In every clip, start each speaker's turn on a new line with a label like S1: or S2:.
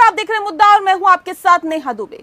S1: आप देख रहे हैं मुद्दा और मैं हूं आपके साथ नेहा दुबे।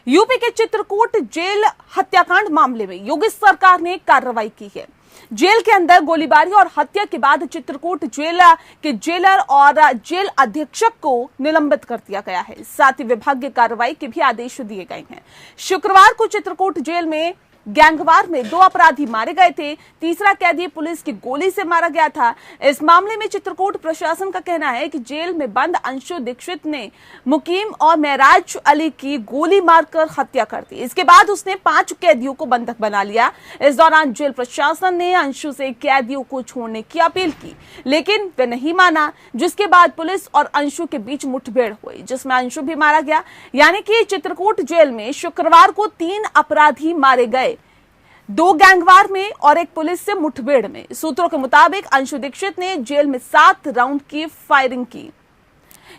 S1: यूपी के चित्रकूट जेल हत्याकांड मामले में योगी सरकार ने कार्रवाई की है। जेल के अंदर गोलीबारी और हत्या के बाद चित्रकूट जेल के जेलर और जेल अधीक्षक को निलंबित कर दिया गया है। साथ ही विभागीय कार्रवाई के भी आदेश दिए गए हैं। शुक्रवार को चित्रकूट जेल में गैंगवार में 2 अपराधी मारे गए थे। तीसरा कैदी पुलिस की गोली से मारा गया था। इस मामले में चित्रकूट प्रशासन का कहना है कि जेल में बंद अंशु दीक्षित ने मुकीम और महराज अली की गोली मारकर हत्या कर दी। इसके बाद उसने 5 कैदियों को बंधक बना लिया। इस दौरान जेल प्रशासन ने अंशु से कैदियों को छोड़ने की अपील की, लेकिन वह नहीं माना, जिसके बाद पुलिस और अंशु के बीच मुठभेड़ हुई, जिसमें अंशु भी मारा गया। यानी कि चित्रकूट जेल में शुक्रवार को 3 अपराधी मारे गए, 2 गैंगवार में और 1 पुलिस से मुठभेड़ में। सूत्रों के मुताबिक अंशु दीक्षित ने जेल में 7 राउंड की फायरिंग की।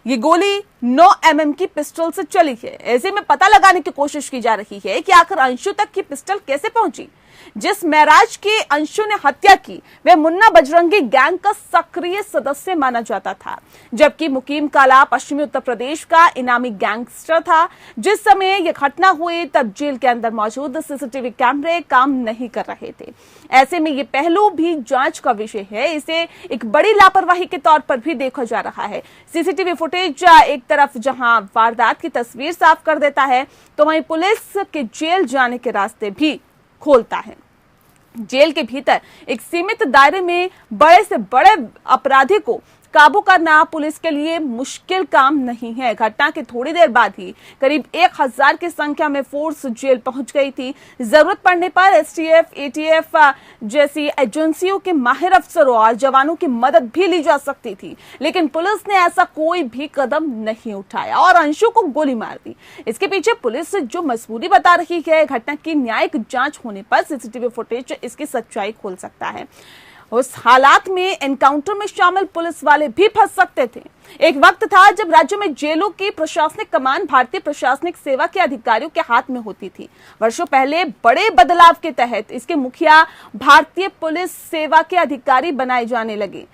S1: ये गोली 9 mm की पिस्टल से चली है। ऐसे में पता लगाने की कोशिश की जा रही है कि आखिर अंशु तक की पिस्टल कैसे पहुंची। जिस महराज की अंशु ने हत्या की वह मुन्ना बजरंगी गैंग का सक्रिय सदस्य माना जाता था, जबकि मुकीम काला पश्चिमी उत्तर प्रदेश का इनामी गैंगस्टर था। जिस समय यह घटना हुई तब जेल के अंदर मौजूद सीसीटीवी कैमरे काम नहीं कर रहे थे। ऐसे में ये पहलू भी जांच का विषय है। इसे एक बड़ी लापरवाही के तौर पर भी देखा जा रहा है। सीसीटीवी फुटेज एक तरफ जहां वारदात की तस्वीर साफ कर देता है, तो वहीं पुलिस के जेल जाने के रास्ते भी खोलता है। जेल के भीतर एक सीमित दायरे में बड़े से बड़े अपराधी को काबू करना पुलिस के लिए मुश्किल काम नहीं है। घटना के थोड़ी देर बाद ही करीब 1000 की संख्या में फोर्स जेल पहुंच गई थी। जरूरत पड़ने पर एसटीएफ, एटीएफ जैसी एजेंसियों के माहिर अफसरों और जवानों की मदद भी ली जा सकती थी, लेकिन पुलिस ने ऐसा कोई भी कदम नहीं उठाया और अंशु को गोली मार दी। इसके पीछे पुलिस जो मजबूरी बता रही है, घटना की न्यायिक जांच होने पर सीसीटीवी फुटेज इसकी सच्चाई खोल सकता है। उस हालात में एनकाउंटर में शामिल पुलिस वाले भी फंस सकते थे। एक वक्त था जब राज्य में जेलों की प्रशासनिक कमान भारतीय प्रशासनिक सेवा के अधिकारियों के हाथ में होती थी। वर्षों पहले बड़े बदलाव के तहत इसके मुखिया भारतीय पुलिस सेवा के अधिकारी बनाए जाने लगे।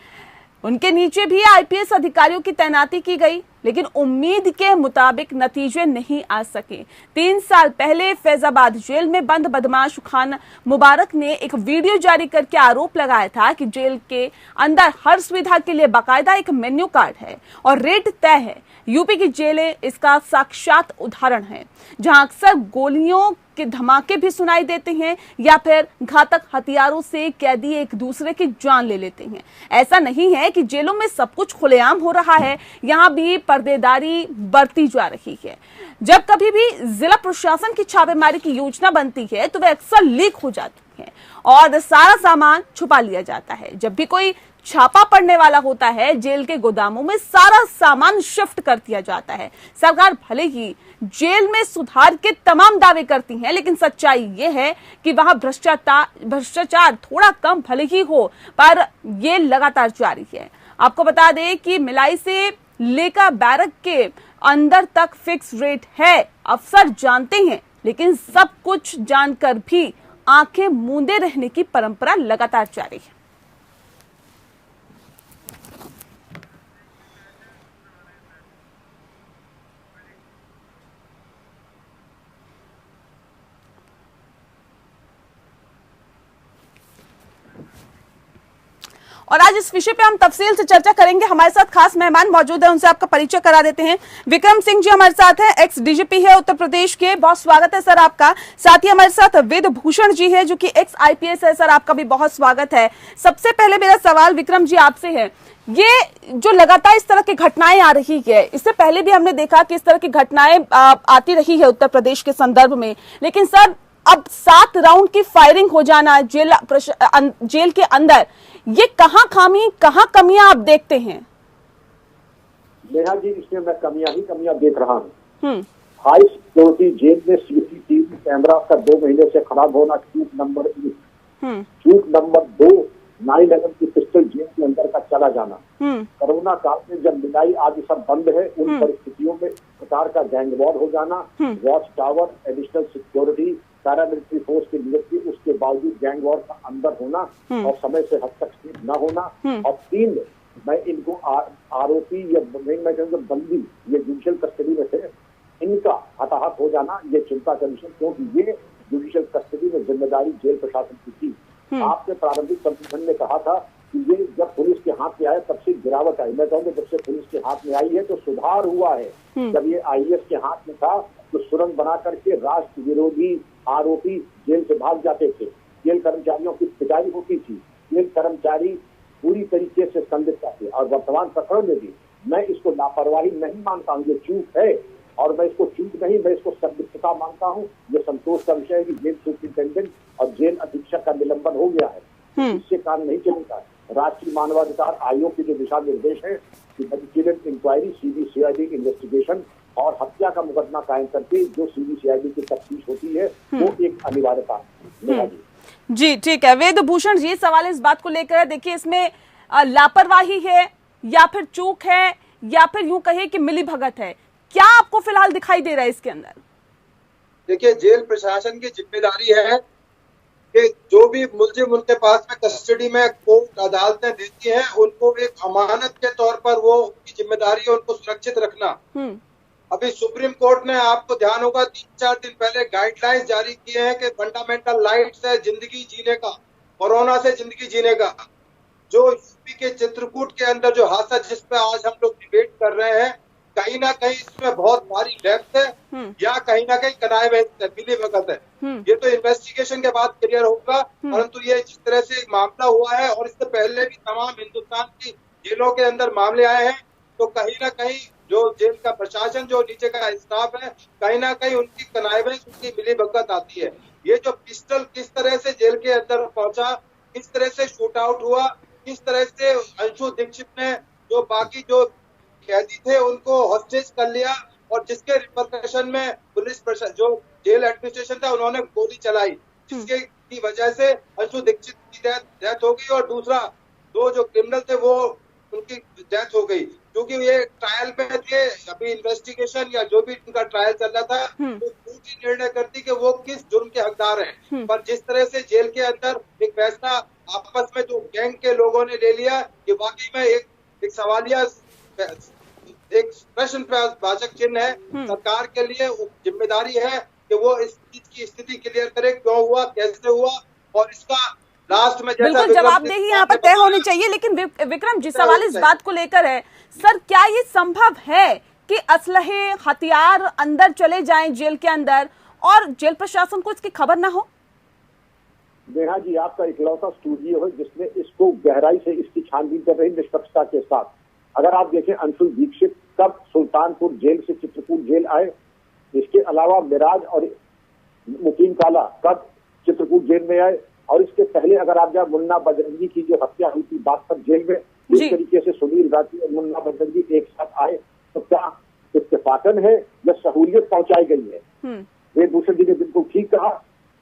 S1: उनके नीचे भी आईपीएस अधिकारियों की तैनाती की गई, लेकिन उम्मीद के मुताबिक नतीजे नहीं आ सके। 3 साल पहले फैजाबाद जेल में बंद बदमाश खान मुबारक ने एक वीडियो जारी करके आरोप लगाया था कि जेल के अंदर हर सुविधा के लिए बाकायदा एक मेन्यू कार्ड है और रेट तय है। यूपी की जेलें इसका साक्षात उदाहरण है, जहां अक्सर गोलियों के धमाके भी सुनाई देते हैं या फिर घातक हथियारों से कैदी एक दूसरे की जान ले लेते हैं। ऐसा नहीं है कि जेलों में सब कुछ खुलेआम हो रहा है, यहाँ भी पर्देदारी बरती जा रही है। जब कभी भी जिला प्रशासन की छापेमारी की योजना बनती है तो वह अक्सर लीक हो जाती है और सारा सामान छुपा लिया जाता है। जब भी कोई छापा पड़ने वाला होता है, जेल के गोदामों में सारा सामान शिफ्ट कर दिया जाता है। सरकार भले ही जेल में सुधार के तमाम दावे करती है, लेकिन सच्चाई ये है कि वहां भ्रष्टाचार थोड़ा कम भले ही हो, पर ये लगातार जारी है। आपको बता दें कि मिलाई से लेकर बैरक के अंदर तक फिक्स रेट है। अफसर जानते हैं, लेकिन सब कुछ जानकर भी आंखें मूंदे रहने की परंपरा लगातार जारी है। और आज इस विषय पे हम तफसील से चर्चा करेंगे। हमारे साथ खास मेहमान मौजूद है, उनसे आपका परिचय करा देते हैं। विक्रम सिंह जी हमारे साथ हैं, एक्स डीजीपी है उत्तर प्रदेश के। बहुत स्वागत है सर आपका। साथ ही हमारे साथ वेद भूषण जी है, जो कि एक्स आईपीएस है। सर आपका भी बहुत स्वागत है। सबसे पहले मेरा सवाल विक्रम जी आपसे है, ये जो लगातार इस तरह की घटनाएं आ रही है, इससे पहले भी हमने देखा कि इस तरह की घटनाएं आती रही है उत्तर प्रदेश के संदर्भ में, लेकिन सर अब 7 राउंड की फायरिंग हो जाना जेल के अंदर, ये कहाँ खामी, कहाँ कमियां आप देखते हैं?
S2: नेहा जी, इसमें मैं कमियां देख रहा हूँ। हाई सिक्योरिटी जेल में सीसीटीवी कैमरा का 2 महीने से खराब होना, चूक नंबर 1। चूक नंबर 2, 9 mm की पिस्टल जेल के अंदर का चला जाना। कोरोना काल में जब मिलाई आदि सब बंद है, उन परिस्थितियों में प्रकार का गैंगवॉर हो जाना, watch tower, additional security, paramilitary force की नियुक्ति, उसके बावजूद गैंगवॉर का अंदर होना और समय से हस्तक्षेप न होना। और 3 मैं इनको आरोपी या मैं कहूँगा बंदी, ये जुडिशियल कस्टडी में थे, इनका हताहत हो जाना ये चिंता का विषय, क्योंकि ये जुडिशियल कस्टडी में जिम्मेदारी जेल प्रशासन की थी। आपने प्रारंभिक संशोधन में कहा था कि ये जब पुलिस के हाथ में आया तब से गिरावट आई। मैं कहूँगा जब से पुलिस के हाथ में आई है तो सुधार हुआ है। जब ये आईएएस के हाथ में था तो सुरंग बना करके राष्ट्र विरोधी आरोपी जेल से भाग जाते थे, जेल कर्मचारियों की पिटाई होती थी, जेल कर्मचारी पूरी तरीके से संदिग्ध थे। और वर्तमान प्रकरण में भी मैं इसको लापरवाही नहीं मानता हूँ, ये चूक है और मैं इसको चूक नहीं, मैं इसको संदिग्धता मानता हूँ। ये संतोष का विषय है कि जेल सुपरिटेंडेंट और जेल अधीक्षक का निलंबन हो गया है, इससे काम नहीं चलेगा। राष्ट्रीय मानवाधिकार आयोग के जो दिशा निर्देश है कि मजिस्ट्रेट इंक्वायरी, सीबीसीआईडी इन्वेस्टिगेशन और हत्या का मुकदमा कायम करके जो सीबीसीआईडी की तफ्तीश होती है वो एक अनिवार्यता है।
S1: जी ठीक है। वेद भूषण जी, सवाल इस बात को लेकर, देखिए इसमें लापरवाही है या फिर चूक है या फिर यूं कहे कि मिली भगत है, क्या आपको फिलहाल दिखाई दे रहा है इसके अंदर?
S3: देखिए, जेल प्रशासन की जिम्मेदारी है कि जो भी मुलजिम उनके पास में कस्टडी में कोर्ट अदालतें देती हैं उनको एक अमानत के तौर पर वो उनकी जिम्मेदारी है उनको सुरक्षित रखना। अभी सुप्रीम कोर्ट ने, आपको ध्यान होगा, 3-4 दिन पहले गाइडलाइंस जारी किए हैं कि फंडामेंटल राइट्स है जिंदगी जीने का, कोरोना से जिंदगी जीने का। जो यूपी के चित्रकूट के अंदर जो हादसा जिस पे आज हम लोग डिबेट कर रहे हैं, कहीं ना कहीं इसमें बहुत भारी डेप्थ है या कहीं ना कहीं कनाइव है, मिली भगत है। ये तो इन्वेस्टिगेशन के बाद क्लियर होगा, परंतु ये जिस तरह से मामला हुआ है और इससे पहले भी तमाम हिंदुस्तान की जेलों के अंदर मामले आए हैं, तो कहीं ना कहीं जो जेल का प्रशासन, जो नीचे का स्टाफ है, कहीं ना कहीं उनकी कनाइवेंस, उनकी मिली भगत आती है। ये जो पिस्टल किस तरह से जेल के अंदर पहुंचा, किस तरह से शूट आउट हुआ, किस तरह से अंशु दीक्षित ने जो बाकी जो कैदी थे उनको हॉस्टेज कर लिया और जिसके रिपरकशन में पुलिस प्रशासन, जो जेल एडमिनिस्ट्रेशन था, उन्होंने गोली चलाई, जिसके की वजह से अंशु दीक्षित की डेथ हो गई और दूसरा दो जो क्रिमिनल थे वो उनकी डेथ हो गई। क्योंकि ये ट्रायल में थे, अभी इन्वेस्टिगेशन या जो भी उनका ट्रायल चल रहा था, तो कोर्ट ही निर्णय करती कि वो किस जुर्म के हकदार हैं। पर जिस तरह से जेल के अंदर एक फैसला आपस में जो गैंग के लोगों ने ले लिया, ये वाकई में एक सवालिया, एक प्रश्न वाचक चिन्ह है। सरकार के लिए जिम्मेदारी है कि वो इस चीज की स्थिति क्लियर करे, क्यों हुआ, कैसे हुआ, और इसका लास्ट में
S1: बिल्कुल जवाबदेही यहाँ पर तय होनी चाहिए। लेकिन विक्रम जी, सवाल इस बात को लेकर है सर, क्या ये संभव है कि असलहे, हथियार अंदर चले जाएं जेल के अंदर और जेल प्रशासन को इसकी खबर ना हो?
S2: नेहा जी, आपका इकलौता स्टूडियो है जिसने इसको गहराई से इसकी छानबीन कर रही निष्पक्षता के साथ। अगर आप देखें, अंशु दीक्षित कब सुल्तानपुर जेल से चित्रकूट जेल आए, इसके अलावा मिराज और मुकीम काला कब चित्रकूट जेल में आए, और इसके पहले अगर आप जब मुन्ना बजरंगी की जो हत्या हुई थी बागपत जेल में, इस तरीके से सुनील राठी और मुन्ना बजरंगी एक साथ आए, तो क्या इत्तेफाकन है या सहूलियत पहुंचाई गई है? वेद भूषण जी ने बिल्कुल ठीक कहा,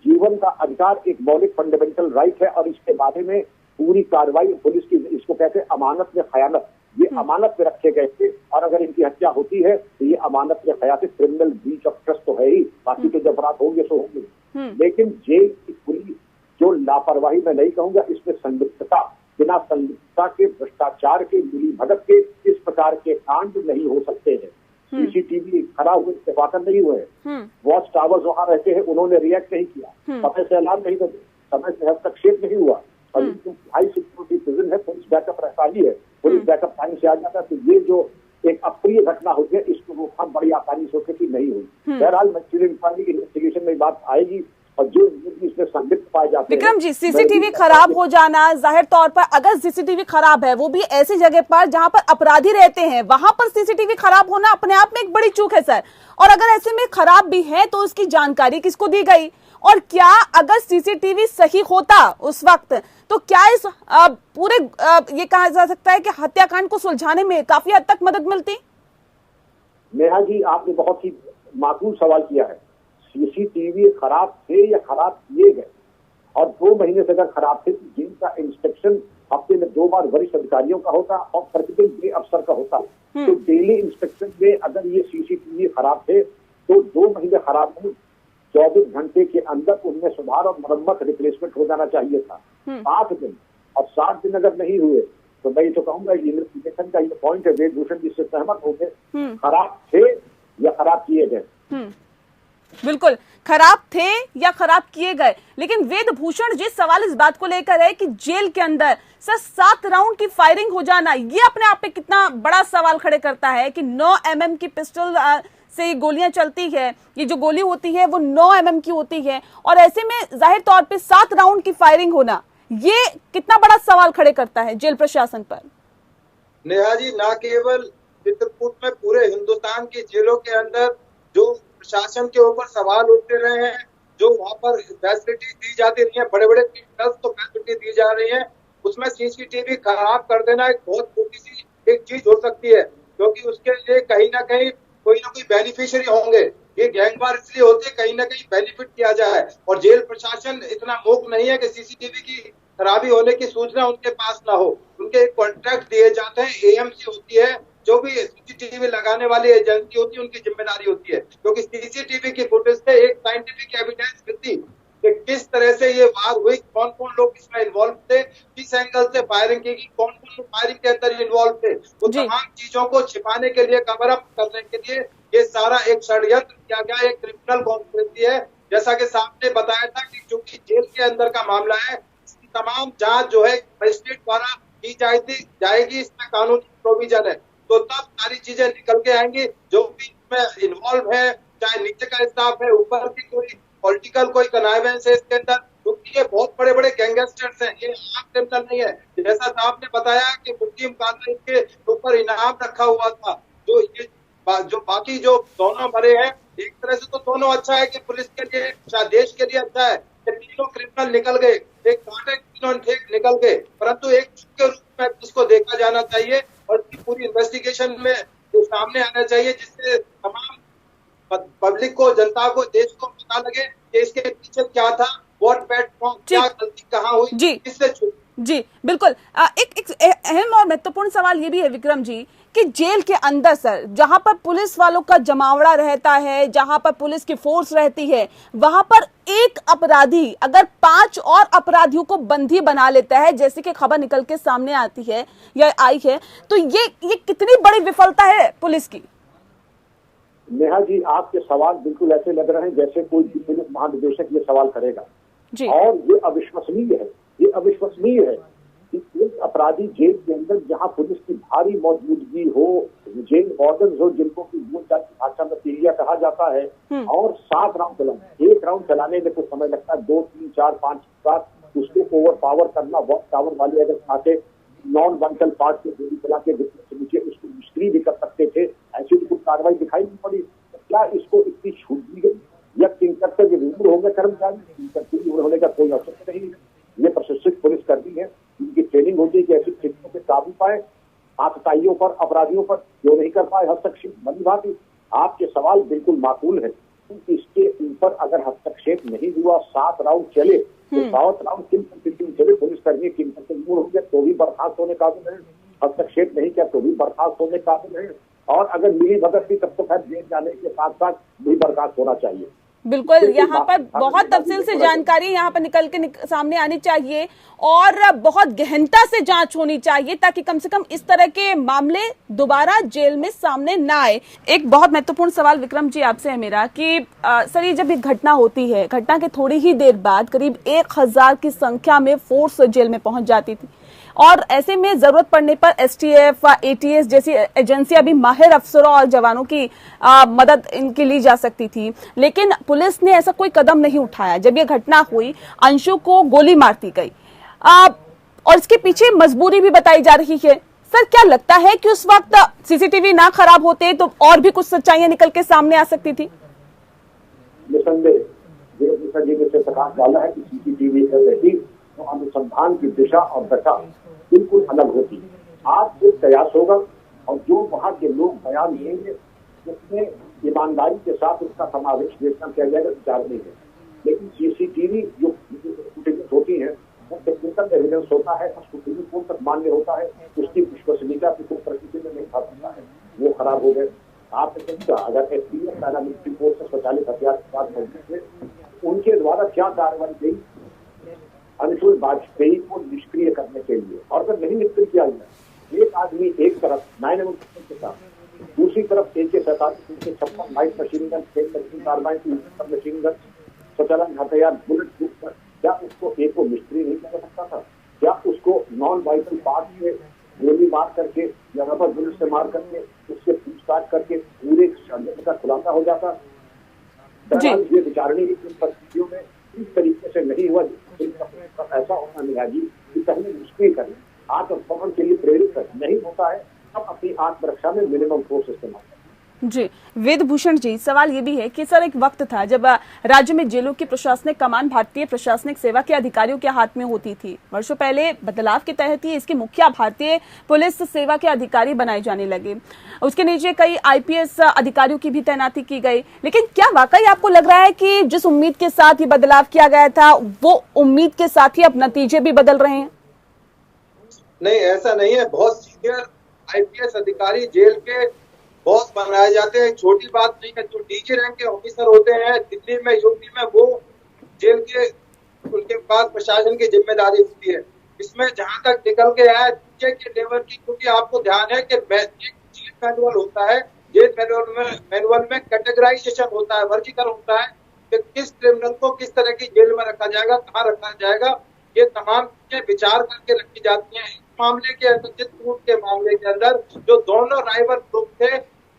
S2: जीवन का अधिकार एक मौलिक फंडामेंटल राइट है और इसके बारे में पूरी कार्रवाई पुलिस की, इसको कहते हैं अमानत में खयानत, ये अमानत में रखे गए थे और अगर इनकी हत्या होती है तो ये अमानत में खयानत, क्रिमिनल ब्रीच ऑफ ट्रस्ट तो है ही, बाकी के जब अपराध होंगे सो होंगे। लेकिन जेल की पुलिस जो लापरवाही मैं नहीं कहूंगा, इसमें संदिग्धता, बिना संदिग्धता के, भ्रष्टाचार के, मिली भगत के इस प्रकार के कांड नहीं हो सकते हैं। सीसीटीवी खराब हुए, इत्तेफाकन नहीं हुए, वॉच टावर्स वहां रहते हैं, उन्होंने रिएक्ट नहीं किया, समय से अलार्म नहीं बजे, समय से हस्तक्षेप नहीं हुआ। और हाई सिक्योरिटी प्रिजन है, पुलिस बैकअप रहता ही है, पुलिस बैकअप टाइम से आ जाता है, तो ये जो एक अप्रिय घटना होती है इसको रोकथाम बड़ी आसानी से होती नहीं हुई। बहरहाल मजिस्ट्रेट इन्वेस्टिगेशन में बात आएगी और जो इसमें संदिग्ध पाए जाते हैं।
S1: विक्रम जी, सीसीटीवी खराब हो जाना, जाहिर तौर पर अगर सीसीटीवी खराब है, वो भी ऐसी जगह पर जहां पर अपराधी रहते हैं, वहां पर सीसीटीवी खराब होना अपने आप में एक बड़ी चूक है सर। और अगर ऐसे में खराब भी है तो उसकी जानकारी किसको दी गई, और क्या अगर सीसीटीवी सही होता उस वक्त तो क्या इस पूरे ये कहा जा सकता है कि हत्याकांड को सुलझाने में काफी हद तक मदद मिलती?
S2: नेहा जी, आपने बहुत ही माकूल सवाल किया है। सीसीटीवी खराब थे या खराब किए गए, और 2 महीने से अगर खराब थे तो जिनका इंस्पेक्शन हफ्ते में 2 बार वरिष्ठ अधिकारियों का होता और प्रतिदिन डे अफसर का होता, तो डेली इंस्पेक्शन में अगर ये सीसीटीवी खराब थे तो 2 महीने खराब नहीं, 24 घंटे के अंदर उनमें सुधार और मरम्मत, रिप्लेसमेंट हो जाना चाहिए था। 8 दिन और 7 दिन अगर नहीं हुए तो मैं ये तो कहूंगा इन्वेस्टिगेशन का ये पॉइंट है, वेदभूषण जी से सहमत हो गए, खराब थे या खराब किए गए।
S1: बिल्कुल, खराब थे या खराब किए गए। लेकिन वेदभूषण जी, सवाल इस बात को लेकर है कि जेल के अंदर सर 7 राउंड की फायरिंग हो जाना, ये अपने आप में कितना बड़ा सवाल खड़े करता है कि 9 mm की पिस्टल से गोलियां चलती है, ये जो गोली होती है वो 9 mm की होती है, और ऐसे में जाहिर तौर पे 7 राउंड की फायरिंग होना, ये कितना बड़ा सवाल खड़े करता है जेल प्रशासन पर।
S3: नेहा जी, न केवल चित्रकूट में, पूरे हिंदुस्तान की जेलों के अंदर जो प्रशासन के ऊपर सवाल उठते रहे हैं, जो वहां पर फैसिलिटी दी जाती रही है, बड़े बड़े तो फैसिलिटी दी जा रही है, उसमें सीसीटीवी खराब कर देना एक बहुत छोटी सी एक चीज हो सकती है, क्योंकि उसके लिए कहीं ना कहीं कोई ना कोई बेनिफिशियरी होंगे। ये गैंगवार इसलिए होते हैं कहीं ना कहीं बेनिफिट किया जाए, और जेल प्रशासन इतना मूर्ख नहीं है कि सीसीटीवी की खराबी होने की सूचना उनके पास ना हो। उनके एक कॉन्ट्रैक्ट दिए जाते हैं, एएमसी होती है, जो भी सीसीटीवी लगाने वाली एजेंसी होती है, उनकी जिम्मेदारी होती है, क्योंकि सीसीटीवी की फुटेज से एक साइंटिफिक एविडेंस मिलती कि किस तरह से ये वार हुई, कौन कौन लोग इसमें इन्वॉल्व थे, किस एंगल से फायरिंग की गई, कौन कौन लोग फायरिंग के अंदर इन्वॉल्व थे। वो तमाम चीजों को छिपाने के लिए, कवर अप करने के लिए ये सारा एक षड्यंत्र किया गया, एक क्रिमिनल कॉन्स्पिरेसी है। जैसा कि साहब ने बताया था कि चूंकि जेल के अंदर का मामला है, इसकी तमाम जांच जो है मजिस्ट्रेट द्वारा की जाएगी, इसमें कानूनी प्रोविजन है, तो तब सारी चीजें निकल के आएंगी। जो भी इसमें इन्वॉल्व है, चाहे नीचे का स्टाफ है, ऊपर की कोई पॉलिटिकल कोई कनाइवेंस है इसके अंदर, क्योंकि ये बहुत बड़े बड़े गैंगस्टर्स हैं, ये आम क्रिमिनल नहीं है। जैसा साहब ने बताया कि मुस्लिम कानून के ऊपर इनाम रखा हुआ था, जो बाकी जो दोनों मरे हैं, एक तरह से तो दोनों अच्छा है कि पुलिस के लिए, देश के लिए अच्छा है कि तीनों क्रिमिनल निकल गए, एक कांटे तीनों ठीक निकल गए, परंतु एक के रूप में इसको देखा जाना चाहिए और इसकी पूरी इन्वेस्टिगेशन में सामने आना चाहिए, जिससे तमाम पब्लिक को, जनता को, देश को पता लगे कि इसके पीछे क्या था, व्हाट वेंट रॉन्ग, क्या गलती कहाँ हुई, किससे छूटी।
S1: जी बिल्कुल। एक अहम और महत्वपूर्ण सवाल ये भी है विक्रम जी कि जेल के अंदर सर, जहां पर पुलिस वालों का जमावड़ा रहता है, जहां पर पुलिस की फोर्स रहती है, वहां पर एक अपराधी अगर 5 और अपराधियों को बंदी बना लेता है, जैसे कि खबर निकल के सामने आती है या आई है, तो ये कितनी बड़ी विफलता है पुलिस की।
S2: नेहा जी, आपके सवाल बिल्कुल ऐसे लग रहे हैं जैसे कोई पुलिस महानिदेशक ये सवाल करेगा जी। और ये अविश्वसनीय है, ये अविश्वसनीय है कि एक अपराधी जेल के अंदर, जहां पुलिस की भारी मौजूदगी हो, जेल वार्डन हो, जिनको की बोलचाल की भाषा में पीलिया कहा जाता है, और 7 राउंड चलाना, 1 राउंड चलाने में कुछ समय लगता है, 2, 3, 4, 5 बार उसको ओवर पावर करना, वॉच टावर वाले अगर चाहते नॉन वंटल पार्ट के गोली चला के नीचे उसको निष्क्रिय भी कर सकते थे, ऐसी तो कुछ कार्रवाई दिखाई नहीं पड़ी। क्या इसको इतनी छूट दी गई, या किंकर से विभिन्न होंगे कर्मचारी, किंकर से होने का कोई अवसर नहीं है। ये प्रशिक्षित पुलिसकर्मी है, इनकी ट्रेनिंग होती है कि ऐसी स्थितियों पे काबू पाए, आतताइयों पर, अपराधियों पर क्यों नहीं कर पाए हस्तक्षेप। बनी बात, आपके सवाल बिल्कुल माकूल है। इसके ऊपर अगर हस्तक्षेप नहीं हुआ, 7 राउंड चले, तो 7 राउंड किन परिस्थितियों में चले, पुलिसकर्मी किंकर से मूड हो गया तो भी बर्खास्त होने काबिल है, हस्तक्षेप नहीं किया तो भी बर्खास्त होने काबिल है, और अगर मिली भगत थी तब तो खैर जेल जाने के साथ साथ भी बर्खास्त होना चाहिए।
S1: बिल्कुल, यहाँ पर बहुत तफसील से जानकारी यहाँ पर निकल के सामने आनी चाहिए और बहुत गहनता से जांच होनी चाहिए, ताकि कम से कम इस तरह के मामले दोबारा जेल में सामने ना आए। एक बहुत महत्वपूर्ण सवाल विक्रम जी आपसे है मेरा कि सर, ये जब एक घटना होती है, घटना के थोड़ी ही देर बाद करीब 1000 की संख्या में फोर्स जेल में पहुंच जाती थी, और ऐसे में जरूरत पड़ने पर एसटीएफ, एटीएस जैसी एजेंसियां भी माहिर अफसरों और जवानों की मदद इनकी ली जा सकती थी, लेकिन पुलिस ने ऐसा कोई कदम नहीं उठाया। जब ये घटना हुई, अंशु को गोली मार दी गई, और इसके पीछे मजबूरी भी बताई जा रही है। सर, क्या लगता है कि उस वक्त सीसीटीवी ना खराब होते तो और भी कुछ सच्चाइयां निकल के सामने आ सकती थी?
S2: निसंदेह जी ने प्रकाश डाला है कि सीसीटीवी तो अनुसंधान की दिशा और दशा बिल्कुल अलग होती है। आज जो प्रयास होगा और जो वहाँ के लोग बयान देंगे, उसमें ईमानदारी के साथ उसका समावेश देखना किया जाएगा, विचार नहीं है। लेकिन सीसीटीवी जो फुटेज होती है, वो टेक्निकल एविडेंस होता है, सुप्रीम कोर्ट तक मान्य होता है, उसकी विश्वसनीयता की कोई परिस्थिति में नहीं खा सकता है, वो खराब हो गए। आपने समझा, अगर एसटीएफ पैरामिलिट्री फोर्स से स्वचालित हथियार के साथ मौजूद थे, उनके द्वारा क्या कार्रवाई गई, अनुशुल वाजपेयी को निष्क्रिय करने के लिए। और अगर नहीं निष्क्रिय किया गया, एक आदमी एक तरफ 9mm के साथ, दूसरी तरफ AK-47 light machine gun, machine carbine, machine gun, स्वचालन हथियार, बुलेट प्रूफ, क्या उसको एक को निष्क्रिय नहीं कर सकता था? क्या उसको नॉन वाइटल पार्ट से गोली मार करके या रबर बुलेट से मार करके उससे पूछताछ करके पूरे षड्यंत्र का खुलासा हो जाता? ये विचारणी की परिस्थितियों में इस तरीके से नहीं हुआ। ऐसा होना निहा जी कि पहले निष्क्रिय करें, आत्मसमर्पण के लिए प्रेरित करें, नहीं होता है अब अपनी आत्मरक्षा में मिनिमम फोर्स इस्तेमाल करें।
S1: जी, वेद भूषण जी, सवाल ये भी है कि सर एक वक्त था जब राज्य में जेलों की प्रशासनिक कमान भारतीय प्रशासनिक सेवा के अधिकारियों के हाथ में होती थी। वर्षों पहले बदलाव के तहत ही इसके मुखिया भारतीय पुलिस सेवा के अधिकारी बनाए जाने लगे। उसके नीचे कई IPS अधिकारियों की भी तैनाती की गई। लेकिन क्या वाकई आपको लग रहा है कि जिस उम्मीद के साथ ये बदलाव किया गया था, वो उम्मीद के साथ ही अब नतीजे भी बदल रहे हैं?
S3: नहीं, ऐसा नहीं है। बहुत सीनियर IPS अधिकारी जेल के बॉस बनाए जाते हैं, छोटी बात नहीं है। जो DG रैंक के ऑफिसर होते हैं दिल्ली में, यूपी में, वो जेल के उनके पास प्रशासन की जिम्मेदारी होती है। इसमें जहां तक निकल के आया नीचे के लेवल की, क्योंकि आपको ध्यान है कि जेल मैनुअल होता है, जेल मैनुअल में कैटेगराइजेशन होता है, वर्गीकरण होता है कि किस क्रिमिनल को किस तरह की जेल में रखा जाएगा, कहाँ रखा जाएगा, ये तमाम चीजें विचार करके रखी जाती है। इस मामले के अंदर, चित्रकूट के मामले के अंदर जो दोनों राइवल ग्रुप थे,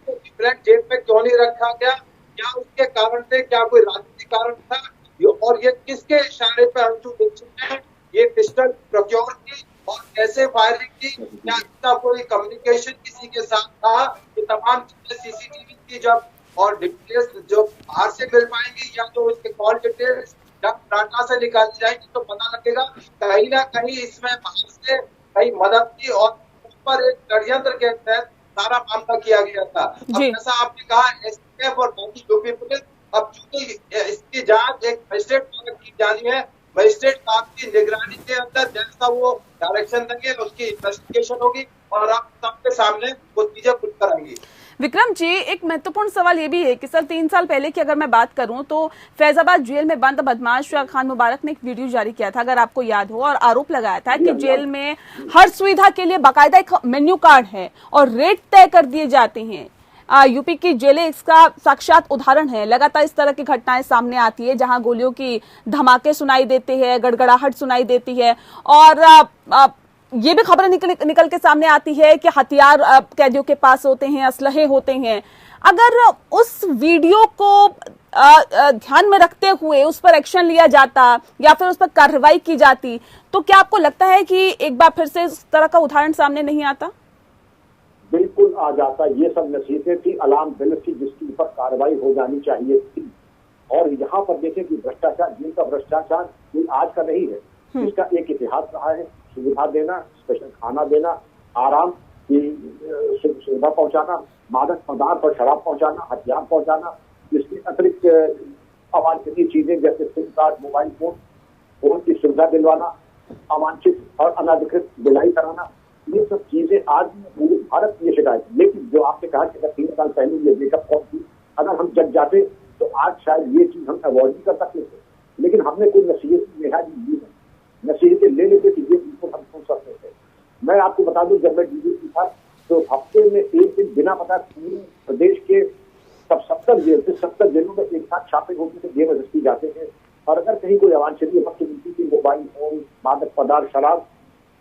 S3: डिफरेंट जेल में क्यों नहीं रखा गया? क्या उसके कारण थे? क्या कोई राजनीतिक कारण था? और ये किसके इशारे पे अंशु दीक्षित ने ये पिस्टल प्रोक्योर की और कैसे फायरिंग की? क्या इसका कोई कम्युनिकेशन किसी के साथ था? ये तमाम चीजें CCTV की जब और डिटेल्स जो बाहर से मिल पाएंगी या तो इसके कॉल डिटेल्स जब डाटा से निकाली जाएगी तो पता लगेगा कहीं ना कहीं इसमें बाहर से कहीं मदद की और ऊपर एक षड्यंत्र के तहत सारा मामला किया गया था। अब जैसा आपने कहा STF और बाकी यूपी पुलिस, अब चूंकि इसकी जांच एक मजिस्ट्रेट द्वारा की जानी है, मजिस्ट्रेट आपकी निगरानी के अंदर जैसा वो डायरेक्शन देंगे उसकी इन्वेस्टिगेशन होगी और आप सबके सामने वो चीजें खुलकर आएंगी।
S1: विक्रम जी, एक महत्वपूर्ण सवाल ये भी है कि सर 3 साल पहले की अगर मैं बात करूं तो फैजाबाद जेल में बंद बदमाश खान मुबारक ने एक वीडियो जारी किया था, अगर आपको याद हो, और आरोप लगाया था कि जेल में हर सुविधा के लिए बाकायदा एक मेन्यू कार्ड है और रेट तय कर दिए जाते हैं। यूपी की जेलें इसका साक्षात उदाहरण है। लगातार इस तरह की घटनाएं सामने आती है जहां गोलियों की धमाके सुनाई देते हैं, गड़गड़ाहट सुनाई देती है और ये भी खबरें निकल के सामने आती है कि हथियार कैदियों के पास होते हैं, असलहे होते हैं। अगर उस वीडियो को ध्यान में रखते हुए उस पर एक्शन लिया जाता या फिर उस पर कार्रवाई की जाती तो क्या आपको लगता है कि एक बार फिर से इस तरह का उदाहरण सामने नहीं आता?
S2: बिल्कुल आ जाता। ये सब नसीहतें थी, अलार्म बेल थी जिसके ऊपर कार्रवाई हो जानी चाहिए थी। और यहाँ पर देखें कि भ्रष्टाचार, जिनका भ्रष्टाचार कोई आज का नहीं है, इसका एक इतिहास रहा है। सुविधा देना, स्पेशल खाना देना, आराम की सुविधा पहुंचाना, मादक पदार्थ और शराब पहुंचाना, हथियार पहुंचाना, इसके अतिरिक्त अवांछनीय चीजें जैसे सिम कार्ड, मोबाइल फोन की सुविधा दिलवाना, अवांछित और अनाधिकृत ढिलाई कराना, ये सब चीजें आज पूरे भारत की शिकायत। लेकिन जो आपने कहा कि 3 साल पहले ये मेकअप कॉल थी, अगर हम जग जाते तो आज शायद ये चीज हम अवॉइड नहीं कर सकते थे। लेकिन हमने कोई नसीहत दी है, नसीहतें ले लेते थे, ये बिल्कुल हम सुन सकते थे। मैं आपको बता दूं, जब मैं DGP था तो हफ्ते में एक दिन बिना पता पूरे प्रदेश के 70 जेलों में एक साथ छापे होते थे, जबरदस्ती जाते थे। और अगर कहीं कोई अवांछनीय वस्तु मिलती थी, मोबाइल फोन, मादक पदार्थ, शराब,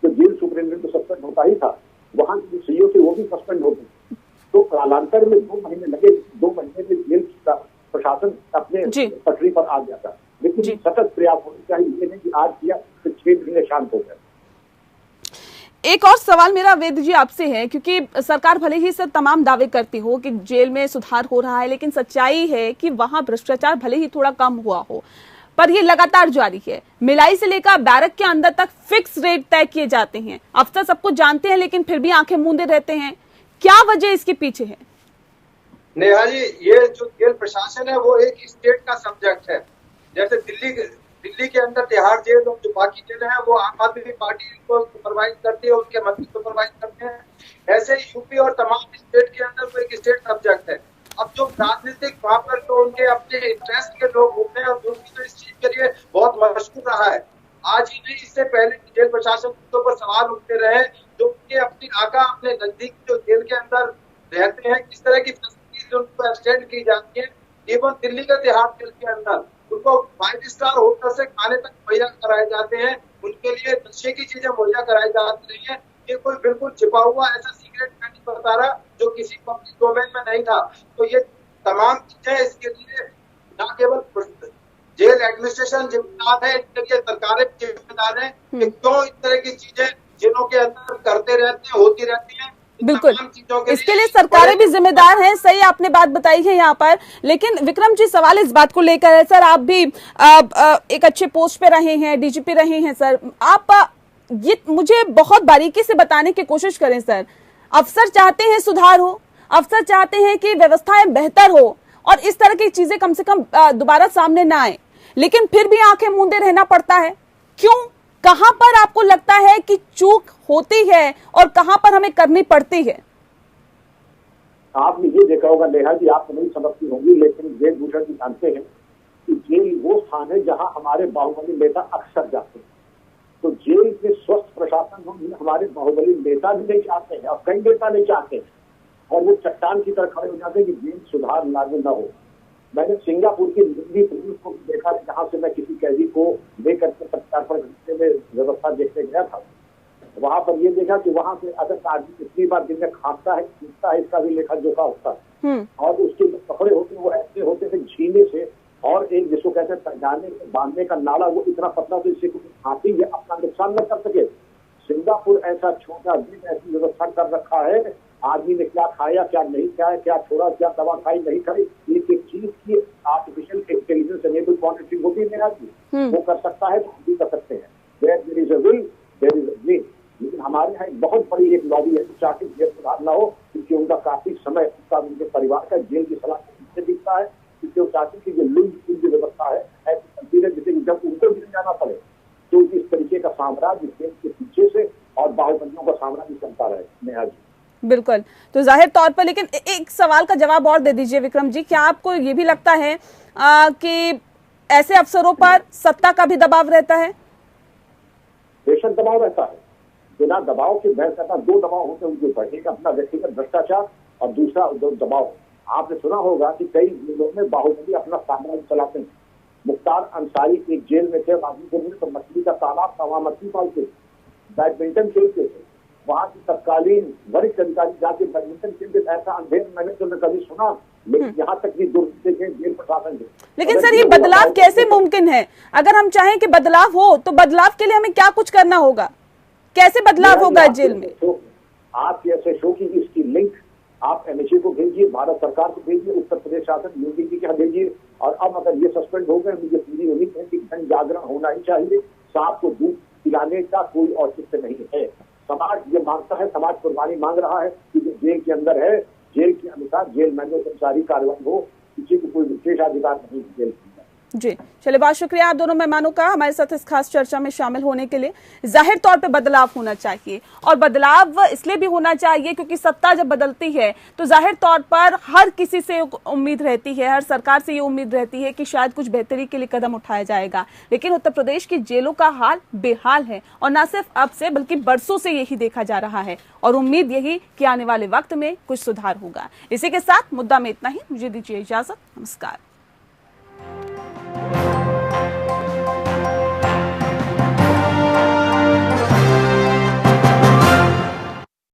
S2: तो जेल सुपरिटेंडेंट तो सस्पेंड होता ही था, वहां के जो CEO थे वो भी सस्पेंड होते। तो कालांतर में 2 महीने लगे, 2 महीने में जेल प्रशासन अपने पटरी पर आ गया था। लेकिन सतत प्रयास होने चाहिए, ये नहीं कि आज किया तो 6 महीने शांत हो गए।
S1: एक और सवाल मेरा वेद जी आपसे है, क्योंकि सरकार भले ही से तमाम दावे करती हो कि जेल में सुधार हो रहा है, लेकिन सच्चाई है कि वहां भ्रष्टाचार भले ही थोड़ा कम हुआ हो, पर ये लगातार जारी है। मिलाई से लेकर बैरक के अंदर तक फिक्स रेट तय किए जाते हैं। अफसर सब कुछ जानते हैं लेकिन फिर भी आंखें मूंदे रहते हैं। क्या वजह इसके पीछे है?
S3: नेहा जी, ये जो जेल प्रशासन है वो एक स्टेट का सब्जेक्ट है। जैसे दिल्ली के अंदर तिहाड़ जेल और जो बाकी जेल है वो आम आदमी पार्टी को सुपरवाइज करती है, उनके मंत्री सुपरवाइज करते हैं। ऐसे ही यूपी और तमाम स्टेट के अंदर वो एक स्टेट सब्जेक्ट है। अब जो राजनीतिक वहां पर जो उनके अपने इंटरेस्ट के लोग होते हैं और जो इस चीज के लिए बहुत मशहूर रहा है। आज ही नहीं, इससे पहले जेल प्रशासन के ऊपर सवाल उठते रहे, जो उनके अपनी आका अपने नजदीक जो जेल के अंदर रहते हैं, किस तरह की फैसिलिटीज उनको एक्सटेंड की जाती है। इवन दिल्ली के तिहाड़ जेल के अंदर उनको 5 स्टार होटल से खाने तक मुहैया कराए जाते हैं, उनके लिए नशे की चीजें मुहैया कराई जाती रही है। ये कोई बिल्कुल छिपा हुआ ऐसा सीक्रेट मैं नहीं बता रहा जो किसी पब्लिक डोमेन में नहीं था। तो ये तमाम चीजें इसके लिए न केवल जेल एडमिनिस्ट्रेशन जिम्मेदार है, इसके लिए सरकारें जिम्मेदार है कि क्यों इस तरह की चीजें जेलों के अंदर करते रहते हैं, होती रहती हैं।
S1: बिल्कुल, इसके लिए सरकारें भी जिम्मेदार हैं। सही आपने बात बताई है यहाँ पर। लेकिन विक्रम जी, सवाल इस बात को लेकर है सर, आप भी एक अच्छे पोस्ट पे रहे हैं, डीजीपी रहे हैं सर, आप ये मुझे बहुत बारीकी से बताने की कोशिश करें सर। अफसर चाहते हैं सुधार हो, अफसर चाहते हैं कि व्यवस्थाएं बेहतर हो और इस तरह की चीजें कम से कम दोबारा सामने ना आए, लेकिन फिर भी आंखें मूंदे रहना पड़ता है। क्यों? कहां पर आपको लगता है कि चूक होती है और कहां पर हमें करनी पड़ती है?
S2: आपने ये देखा होगा नेहा जी, आप तो नहीं समझती होंगी, लेकिन जेल भूषण जी जानते हैं कि जेल वो स्थान है जहां हमारे बाहुबली नेता अक्सर जाते हैं। तो जेल के स्वस्थ प्रशासन हमारे बाहुबली नेता भी नहीं चाहते हैं और कई नेता नहीं चाहते हैं, और वो चट्टान की तरह खड़े हो जाते हैं कि जेल सुधार लागू न हो। मैंने सिंगापुर की दिल्ली पुलिस को देखा, जहां से मैं किसी कैदी को लेकर के 4 घंटे में व्यवस्था देखने गया था। वहां पर ये देखा कि वहां से अगर आदमी कितनी बार दिन में खाता है, पीता है, इसका भी लेखा जोखा होता है। और उसके जो कपड़े होते वो ऐसे होते थे झीने से, और एक जिसको कहते हैं तजाने बांधने का नाला, वो इतना पतला तो इससे कुछ हाथी ये अपना नुकसान न कर सके। सिंगापुर ऐसा छोटा दिन ऐसी व्यवस्था कर रखा है, आदमी ने क्या खाया क्या नहीं खाया, क्या छोड़ा क्या दवा खाई नहीं खाई, एक एक चीज की आर्टिफिशियल इंटेलिजेंस एनेबल मॉनिटरिंग होती है मेरा जी, वो कर सकता है तो हम भी कर सकते हैं। There is a will there is a way. लेकिन हमारे यहाँ एक बहुत बड़ी एक लॉबी है चाहती जेल सुधार न हो, क्योंकि उनका काफी समय उनका उनके परिवार का जेल की सलाह से दिखता है, क्योंकि वो चाहती कि जो लिंग की व्यवस्था है ऐसी चलती है जिसे जब उनको भी जाना पड़े तो इस तरीके का साम्राज्य जेल के पीछे से और बाहुबलियों का साम्राज्य चलता रहे। नेहा जी
S1: बिल्कुल, तो जाहिर तौर पर, लेकिन एक सवाल का जवाब और दे दीजिए विक्रम जी, क्या आपको ये भी लगता है कि ऐसे अफसरों पर सत्ता का भी दबाव रहता है?
S2: बेशक दबाव रहता है। बिना दबाव के मैं कहता 2 दबाव होते हैं उनके ऊपर, एक अपना व्यक्तिगत भ्रष्टाचार और दूसरा दबाव। आपने सुना होगा कि कई जेलों में बाहुबली अपना साम्राज्य चलाते हैं। मुख्तार अंसारी एक जेल में थे, आदमी में तो मछली का तालाब था, वहां मछली पालते, बैडमिंटन खेलते थे। वहां की तत्कालीन वरिष्ठ अधिकारी जाके बैडमिंटन खेलते, ऐसा अंधेर मैंने तो कभी सुना, लेकिन यहाँ तक भी दुर्नीति जेल प्रशासन के।
S1: लेकिन सर, ये बदलाव कैसे मुमकिन है? अगर हम चाहें कि बदलाव हो तो बदलाव के लिए हमें क्या कुछ करना होगा? कैसे बदलाव होगा जेल में?
S2: आप ऐसे शो की इसकी लिंक आप एमएचए को भेजिए, भारत सरकार को भेजिए, उत्तर प्रदेश शासन योगी जी के यहाँ भेजिए। और अब अगर ये सस्पेंड हो गए, मुझे पूरी उम्मीद है कि जन जागरण होना ही चाहिए। सांप को दूध पिलाने का कोई औचित्य नहीं है। समाज ये मांगता है, समाज कुर्बानी मांग रहा है कि जो जेल के अंदर है, जेल के अनुसार जेल मैनुअल से सारी कार्रवाई हो, किसी को कोई विशेष अधिकार नहीं जेल की।
S1: जी चलिए, बहुत शुक्रिया आप दोनों मेहमानों का हमारे साथ इस खास चर्चा में शामिल होने के लिए। जाहिर तौर पे बदलाव होना चाहिए, और बदलाव इसलिए भी होना चाहिए क्योंकि सत्ता जब बदलती है तो जाहिर तौर पर हर किसी से उम्मीद रहती है, हर सरकार से ये उम्मीद रहती है कि शायद कुछ बेहतरी के लिए कदम उठाया जाएगा। लेकिन उत्तर प्रदेश की जेलों का हाल बेहाल है, और न सिर्फ अब से बल्कि बरसों से यही देखा जा रहा है, और उम्मीद यही कि आने वाले वक्त में कुछ सुधार होगा। इसी के साथ मुद्दा में इतना ही, मुझे दीजिए इजाजत, नमस्कार।